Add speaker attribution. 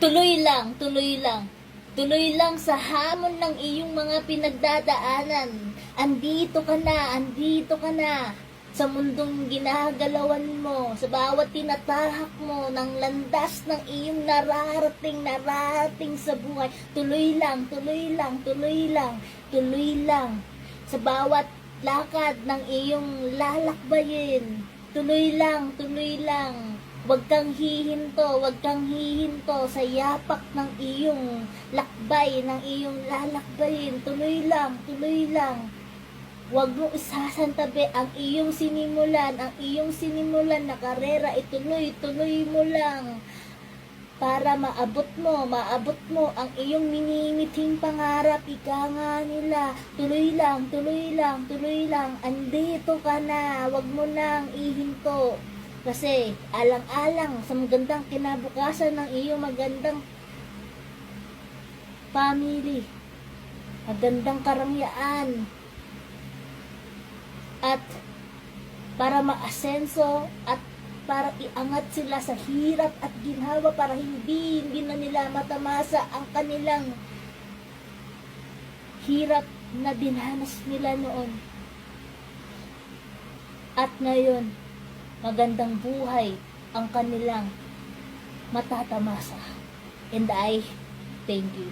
Speaker 1: Tuloy lang, tuloy lang. Tuloy lang sa hamon ng iyong mga pinagdadaanan. Andito ka na, andito ka na. Sa mundong ginagalawan mo, sa bawat tinatahak mo, ng landas ng iyong narating sa buhay. Tuloy lang, tuloy lang, tuloy lang, tuloy lang. Sa bawat lakad ng iyong lalakbayin. Tuloy lang, tuloy lang. Huwag kang hihinto, huwag kang hihinto sa yapak ng iyong lakbay, ng iyong lalakbayin. Tuloy lang, tuloy lang. Huwag mo isasantabi ang iyong sinimulan na karera. Ituloy mo lang. Para maabot mo ang iyong minimithing pangarap. Ika nga nila, tuloy lang, tuloy lang, tuloy lang. Andito ka na, huwag mo nang ihinto. Kasi alang-alang sa magandang kinabukasan ng iyong magandang family, magandang karangyaan, at para maasenso at para iangat sila sa hirap at ginhawa, para hindi na nila matamasa ang kanilang hirap na dinanas nila noon. At ngayon, magandang buhay ang kanilang matatamasa. And I thank you.